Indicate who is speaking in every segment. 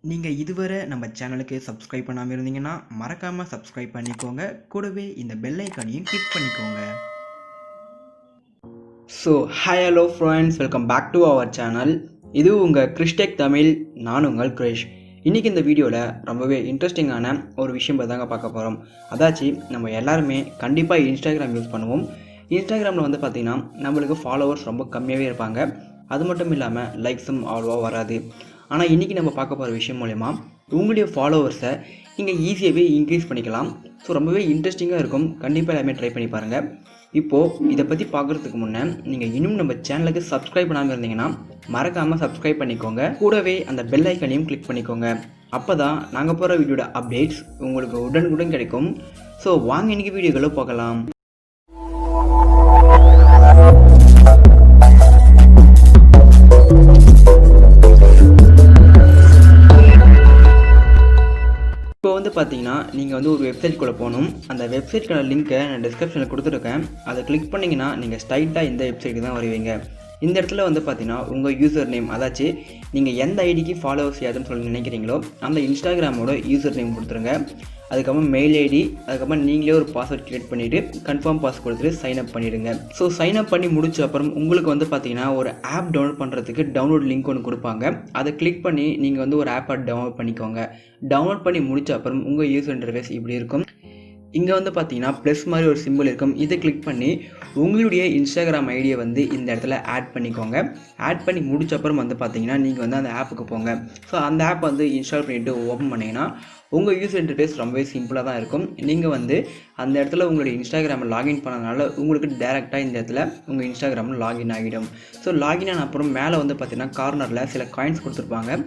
Speaker 1: நீங்கள் இதுவரை நம்ம சேனலுக்கு சப்ஸ்கிரைப் பண்ணாமல் இருந்தீங்கன்னா மறக்காமல் சப்ஸ்கிரைப் பண்ணிக்கோங்க. கூடவே இந்த பெல் ஐக்கானையும் கிளிக் பண்ணிக்கோங்க. So hi hello friends, welcome back to our channel. இது உங்கள் கிறிஸ்டெக் தமிழ். நான் உங்கள் கிரிஷ். இன்றைக்கி இந்த வீடியோவில் ரொம்பவே இன்ட்ரெஸ்டிங்கான ஒரு விஷயம் தாங்க பார்க்க போகிறோம். அதாச்சு நம்ம எல்லாருமே கண்டிப்பாக இன்ஸ்டாகிராம் யூஸ் பண்ணுவோம். இன்ஸ்டாகிராமில் வந்து பார்த்திங்கன்னா நம்மளுக்கு ஃபாலோவர்ஸ் ரொம்ப கம்மியாகவே இருப்பாங்க. அது மட்டும் இல்லாமல் லைக்ஸும் அவ்வளோவா வராது. ஆனால் இன்றைக்கி நம்ம பார்க்க போகிற விஷயம் மூலமா உங்களுடைய ஃபாலோவர்ஸை நீங்கள் ஈஸியாகவே இன்க்ரீஸ் பண்ணிக்கலாம். ஸோ ரொம்பவே இன்ட்ரெஸ்டிங்காக இருக்கும். கண்டிப்பாக எல்லாமே ட்ரை பண்ணி பாருங்கள். இப்போது இதை பற்றி பார்க்குறதுக்கு முன்னே நீங்கள் இன்னும் நம்ம சேனலுக்கு சப்ஸ்கிரைப் பண்ணாமல் இருந்தீங்கன்னா மறக்காமல் சப்ஸ்கிரைப் பண்ணிக்கோங்க. கூடவே அந்த பெல் ஐக்கனையும் கிளிக் பண்ணிக்கோங்க. அப்போ தான் நாங்கள் போகிற வீடியோட அப்டேட்ஸ் உங்களுக்கு உடனுக்குடன் கிடைக்கும். ஸோ வாங்க இன்றைக்கி வீடியோக்களை பார்க்கலாம். இப்போ வந்து பார்த்தீங்கன்னா நீங்கள் வந்து ஒரு வெப்சைட்குள்ளே போகணும். அந்த வெப்சைட்க்கான லிங்க்கை நான் டிஸ்கிரிப்ஷனில் கொடுத்துருக்கேன். அதை கிளிக் பண்ணிங்கன்னா நீங்கள் ஸ்ட்ரைட்டாக இந்த வெப்சைட்டுக்கு தான் வருவீங்க. இந்த இடத்துல வந்து பார்த்தீங்கன்னா உங்கள் யூசர் நேம், அதாச்சு நீங்கள் எந்த ஐடிக்கு ஃபாலோவர்ஸ் யாருன்னு சொல்லி நினைக்கிறீங்களோ அந்த இன்ஸ்டாகிராமோட யூசர் நேம் கொடுத்துருங்க. அதுக்கப்புறம் மெயில் ஐடி, அதுக்கப்புறம் நீங்களே ஒரு பாஸ்வேர்ட் க்ரியேட் பண்ணிவிட்டு கன்ஃபார்ம் பாஸ் கொடுத்துட்டு சைன் அப் பண்ணிவிடுங்க. ஸோ சைன் அப் பண்ணி முடிச்ச அப்புறம் உங்களுக்கு வந்து பார்த்தீங்கன்னா ஒரு ஆப் டவுன்லோட் பண்ணுறதுக்கு டவுன்லோட் லிங்க் ஒன்று கொடுப்பாங்க. அதை கிளிக் பண்ணி நீங்கள் வந்து ஒரு ஆப்பை டவுன்லோட் பண்ணிக்கோங்க. டவுன்லோட் பண்ணி முடிச்ச அப்புறம் உங்கள் யூசர் இன்டர்ஃபேஸ் இப்படி இருக்கும். இங்கே வந்து பார்த்தீங்கன்னா ப்ளஸ் மாதிரி ஒரு சிம்பிள் இருக்கும். இதை கிளிக் பண்ணி உங்களுடைய இன்ஸ்டாகிராம் ஐடியை வந்து இந்த இடத்துல ஆட் பண்ணிக்கோங்க. ஆட் பண்ணி முடிச்ச அப்புறம் வந்து பார்த்தீங்கன்னா நீங்கள் வந்து அந்த ஆப்புக்கு போங்க. ஸோ அந்த ஆப் வந்து இன்ஸ்டால் பண்ணிவிட்டு ஓப்பன் பண்ணிங்கன்னா உங்கள் யூசர் இன்டர்ஃபேஸ் ரொம்பவே சிம்பிளாக தான் இருக்கும். நீங்கள் வந்து அந்த இடத்துல உங்களுடைய இன்ஸ்டாகிராமில் லாகின் பண்ணதுனால உங்களுக்கு டேரெக்டாக இந்த இடத்துல உங்கள் இன்ஸ்டாகிராமில் லாகின் ஆகிடும். ஸோ லாகின் ஆன அப்புறம் மேலே வந்து பார்த்தீங்கன்னா கார்னரில் சில காயின்ஸ் கொடுத்துருப்பாங்க.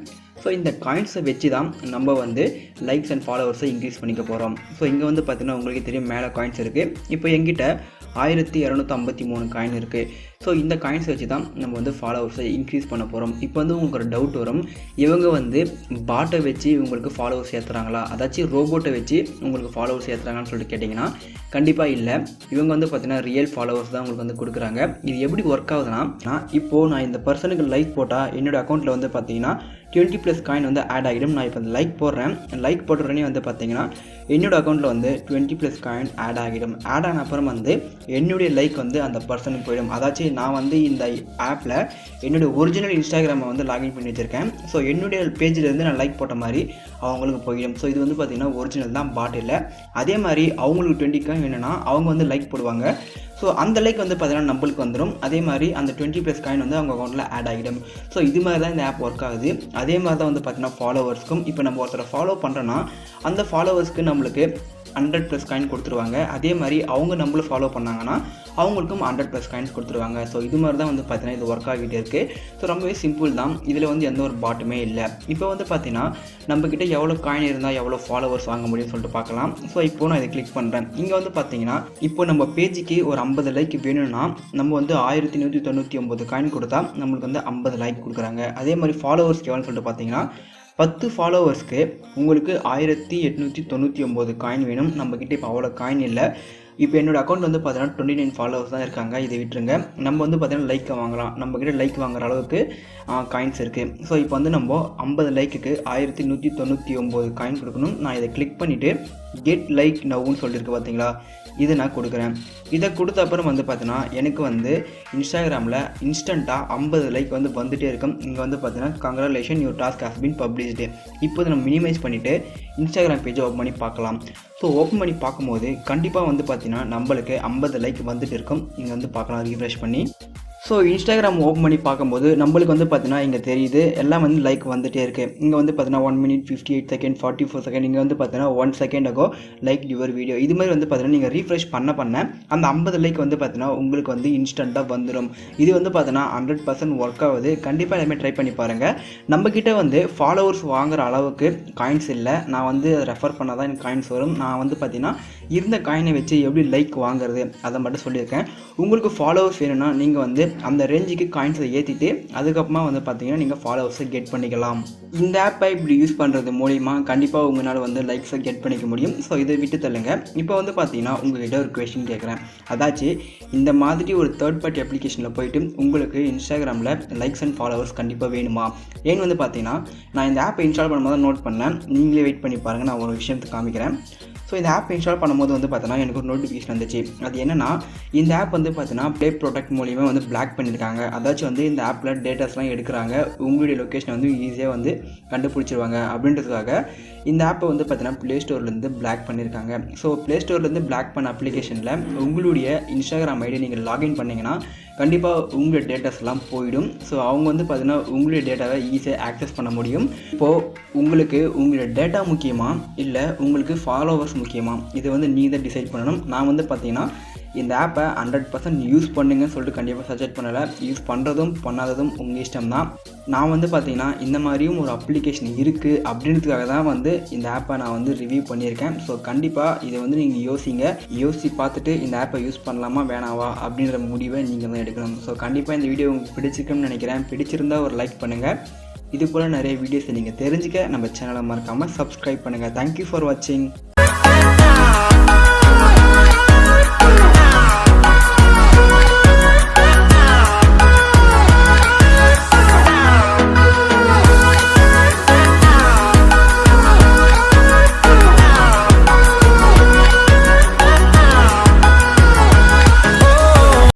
Speaker 1: ஸோ இந்த காயின்ஸை வச்சு தான் நம்ம வந்து லைக்ஸ் அண்ட் ஃபாலோவர்ஸை இன்க்ரீஸ் பண்ணிக்க போகிறோம். ஸோ இங்கே வந்து பார்த்தீங்கன்னா உங்களுக்கு தெரியும் மேலே காயின்ஸ் இருக்குது. இப்போ எங்கிட்ட 1253 காயின் இருக்குது. ஸோ இந்த காயின்ஸ் வச்சு தான் நம்ம வந்து ஃபாலோவர்ஸை இன்க்ரீஸ் பண்ண போகிறோம். இப்போ வந்து உங்களுக்கு ஒரு டவுட் வரும், இவங்க வந்து பாட்டை வச்சு உங்களுக்கு ஃபாலோவர்ஸ் ஏற்றுறாங்களா, அதாச்சும் ரோபோட்டை வச்சு உங்களுக்கு ஃபாலோவர்ஸ் ஏற்றுறாங்கன்னு சொல்லிட்டு கேட்டிங்கன்னா கண்டிப்பாக இல்லை. இவங்க வந்து பார்த்தீங்கன்னா ரியல் ஃபாலோவர்ஸ் தான் உங்களுக்கு வந்து கொடுக்குறாங்க. இது எப்படி ஒர்க் ஆகுதுன்னா, இப்போது நான் இந்த பர்சனுக்கு லைக் போட்டால் என்னோடய அக்கௌண்ட்டில் வந்து பார்த்தீங்கன்னா 20+ காயின் வந்து ஆட் ஆகிடும். நான் இப்போ அந்த லைக் போடுறேன். லைக் போட்ட உடனே வந்து பார்த்தீங்கன்னா என்னோடய அக்கௌண்ட்டில் வந்து 20+ காயின் ஆட் ஆகிடும். ஆட் ஆன அப்புறம் வந்து என்னுடைய லைக் வந்து அந்த பர்சனுக்கு போயிடும். அதாச்சும் நான் வந்து இந்த ஆப்பில் என்னுடைய ஒரிஜினல் இன்ஸ்டாகிராமை வந்து லாகின் பண்ணி வச்சுருக்கேன். ஸோ என்னுடைய பேஜிலேருந்து நான் லைக் போட்ட மாதிரி அவங்களுக்கு போயிடும். ஸோ இது வந்து பார்த்திங்கன்னா ஒரிஜினல் தான், பாட் இல்லை. அதே மாதிரி அவங்களுக்கு 20 காயின் வேணும்னா அவங்க வந்து லைக் போடுவாங்க. ஸோ அந்த லைக் வந்து பார்த்தீங்கன்னா நம்மளுக்கு வந்துடும். அதே மாதிரி அந்த 20+ காயின் வந்து அவங்க அக்கௌண்ட்டில் ஆட் ஆகிடும். ஸோ இது மாதிரி தான் இந்த ஆப் ஒர்க் ஆகுது. அதே மாதிரி தான் வந்து பார்த்தீங்கன்னா ஃபாலோவர்ஸ்க்கும் இப்போ நம்ம ஒருத்தரை ஃபாலோ பண்ணுறோன்னா அந்த ஃபாலோவர்ஸ்க்கு நம்மளுக்கு 100+ காயின் கொடுத்துருவாங்க. அதே மாதிரி அவங்க நம்மளை ஃபாலோ பண்ணாங்கன்னா அவங்களுக்கும் 100+ காயின்ஸ் கொடுத்துருவாங்க. ஸோ இது மாதிரி தான் வந்து பார்த்தீங்கன்னா இது ஒர்க் ஆகிட்டே இருக்குது. ஸோ ரொம்பவே சிம்பிள் தான். இதில் வந்து எந்த ஒரு பாட்டுமே இல்லை. இப்போ வந்து பார்த்தீங்கன்னா நம்மக்கிட்ட எவ்வளோ காயின் இருந்தால் எவ்வளோ ஃபாலோவர்ஸ் வாங்க முடியும்னு சொல்லிட்டு பார்க்கலாம். ஸோ இப்போ நான் இதை கிளிக் பண்ணுறேன். இங்கே வந்து பார்த்தீங்கன்னா இப்போ நம்ம பேஜுக்கு ஒரு 50 லைக் வேணும்னா நம்ம வந்து 1199 காயின் கொடுத்தா நம்மளுக்கு வந்து 50 லைக் கொடுக்குறாங்க. அதே மாதிரி ஃபாலோவர்ஸ்க்கு எவ்வளோன்னு சொல்லிட்டு பார்த்தீங்கன்னா 10 ஃபாலோவர்ஸ்க்கு உங்களுக்கு 1899 காயின் வேணும். நம்மக்கிட்ட இப்போ அவ்வளோ காயின் இல்லை. இப்போ என்னோடய அக்கௌண்ட் வந்து பார்த்தீங்கன்னா 29 ஃபாலோவர்ஸ் தான் இருக்காங்க. இதை விட்டுருங்க. நம்ம வந்து பார்த்தீங்கன்னா லைக்கை வாங்கலாம். நம்மக்கிட்ட லைக் வாங்குற அளவுக்கு காயின்ஸ் இருக்குது. ஸோ இப்போ வந்து நம்ம 50 லைக்குக்கு 1199 காயின் கொடுக்கணும். நான் இதை கிளிக் பண்ணிவிட்டு கெட் லைக் நவ்னு சொல்லியிருக்கு பார்த்தீங்களா, இதை நான் கொடுக்குறேன். இதை கொடுத்த அப்புறம் வந்து பார்த்தீங்கன்னா எனக்கு வந்து இன்ஸ்டாகிராமில் இன்ஸ்டண்ட்டாக 50 லைக் வந்து வந்துகிட்டே இருக்கும். இங்கே வந்து பார்த்தீங்கன்னா congratulation your task has been published. இப்போ நம்ம மினிமைஸ் பண்ணிவிட்டு இன்ஸ்டாகிராம் பேஜை ஓப்பன் பண்ணி பார்க்கலாம். ஸோ ஓப்பன் பண்ணி பார்க்கும்போது கண்டிப்பாக வந்து பார்த்தீங்கன்னா நம்மளுக்கு 50 லைக் வந்துட்டு இருக்கும். இங்கே வந்து பார்க்கலாம் ரீஃப்ரெஷ் பண்ணி. ஸோ இன்ஸ்டாகிராம் ஓப்பன் பண்ணி பார்க்கும்போது நம்மளுக்கு வந்து பார்த்தீங்கன்னா இங்கே தெரியுது எல்லாம் வந்து லைக் வந்துகிட்டே இருக்குது. இங்கே வந்து பார்த்தீங்கன்னா 1 minute 58 செகண்ட் 44 செகண்ட், இங்கே வந்து பார்த்தீங்கன்னா 1 second ago like your video. இது மாதிரி வந்து பார்த்தீங்கன்னா நீங்கள் ரீஃப்ரெஷ் பண்ண அந்த 50 லைக் வந்து பார்த்தீங்கன்னா உங்களுக்கு வந்து இன்ஸ்டண்ட்டாக வந்துடும். இது வந்து பார்த்தீங்கன்னா 100% ஒர்க் ஆகுது. கண்டிப்பாக எல்லாமே ட்ரை பண்ணி பாருங்கள். நம்மக்கிட்ட வந்து ஃபாலோவர்ஸ் வாங்குகிற அளவுக்கு காயின்ஸ் இல்லை. நான் வந்து ரெஃபர் பண்ணால் தான் எனக்கு காயின்ஸ் வரும். நான் வந்து பார்த்தீங்கன்னா இருந்த காயினை வச்சு எப்படி லைக் வாங்குறது அதை மட்டும் சொல்லியிருக்கேன். உங்களுக்கு ஃபாலோவர்ஸ் வேணும்னா நீங்கள் வந்து அந்த ரேஞ்சுக்கு காயின்ஸை ஏற்றிட்டு அதுக்கப்புறமா வந்து பார்த்தீங்கன்னா நீங்கள் ஃபாலோவர்ஸை கெட் பண்ணிக்கலாம். இந்த ஆப்பை இப்படி யூஸ் பண்ணுறது மூலிமா கண்டிப்பாக உங்களால் வந்து லைக்ஸை கெட் பண்ணிக்க முடியும். ஸோ இதை விட்டு தள்ளுங்க. இப்போ வந்து பார்த்தீங்கன்னா உங்கள்கிட்ட ஒரு கொஸ்டின் கேட்குறேன். அதாச்சு இந்த மாதிரி ஒரு தேர்ட் பார்ட்டி அப்ளிகேஷனில் போயிட்டு உங்களுக்கு இன்ஸ்டாகிராமில் லைக்ஸ் அண்ட் ஃபாலோவர்ஸ் கண்டிப்பாக வேணுமா? ஏன்னு வந்து பார்த்தீங்கன்னா நான் இந்த ஆப்பை இன்ஸ்டால் பண்ணும்போது தான் நோட் பண்ணேன். நீங்களே வெயிட் பண்ணி பாருங்கள், நான் ஒரு விஷயத்தை காமிக்கிறேன். ஸோ இந்த ஆப் இன்ஸ்டால் பண்ணும்போது வந்து பார்த்தீங்கன்னா எனக்கு ஒரு நோட்டிஃபிகேஷன் வந்துச்சு. அது என்னென்னா இந்த ஆப் வந்து பார்த்தீங்கன்னா ப்ளே ப்ரொடெக்ட் மூலியமாக வந்து பிளாக் பண்ணியிருக்காங்க. அதாச்சும் வந்து இந்த ஆப்பில் டேட்டாஸ்லாம் எடுக்கிறாங்க, உங்களுடைய லொக்கேஷனை வந்து ஈஸியாக வந்து கண்டுபிடிச்சிருவாங்க அப்படின்றதுக்காக இந்த ஆப்பை வந்து பார்த்தீங்கன்னா ப்ளே ஸ்டோர்லேருந்து பிளாக் பண்ணியிருக்காங்க. ஸோ ப்ளே ஸ்டோர்லேருந்து பிளாக் பண்ண அப்ளிகேஷனில் உங்களுடைய இன்ஸ்டாகிராம் ஐடி நீங்கள் லாகின் பண்ணிங்கன்னா கண்டிப்பாக உங்களுடைய டேட்டாஸ்லாம் போயிடும். ஸோ அவங்க வந்து பார்த்தீங்கன்னா உங்களுடைய டேட்டாவை ஈஸியாக ஆக்சஸ் பண்ண முடியும். இப்போது உங்களுக்கு உங்களுடைய டேட்டா முக்கியமா இல்லை உங்களுக்கு ஃபாலோவர்ஸ் முக்கியமா? இதை வந்து நீங்கள் தான் டிசைட் பண்ணணும். நான் வந்து பார்த்தீங்கன்னா இந்த ஆப்பை 100% யூஸ் பண்ணுங்கன்னு சொல்லிட்டு கண்டிப்பாக சஜெக்ட் பண்ணலை. யூஸ் பண்ணுறதும் பண்ணாததும் உங்கள் இஷ்டம் தான். நான் வந்து பார்த்தீங்கன்னா இந்த மாதிரியும் ஒரு அப்ளிகேஷன் இருக்குது அப்படின்றதுக்காக தான் வந்து இந்த ஆப்பை நான் வந்து ரிவ்யூ பண்ணியிருக்கேன். ஸோ கண்டிப்பாக இதை வந்து நீங்கள் யோசித்து பார்த்துட்டு இந்த ஆப்பை யூஸ் பண்ணலாமா வேணாவா அப்படின்ற முடிவை நீங்கள் தான் எடுக்கணும். ஸோ கண்டிப்பாக இந்த வீடியோ உங்களுக்கு பிடிச்சிருக்குன்னு நினைக்கிறேன். பிடிச்சிருந்தா ஒரு லைக் பண்ணுங்கள். இது போல் நிறைய வீடியோஸை நீங்கள் தெரிஞ்சுக்க நம்ம சேனலை மறக்காமல் சப்ஸ்கிரைப் பண்ணுங்கள். தேங்க்யூ ஃபார் வாட்சிங்.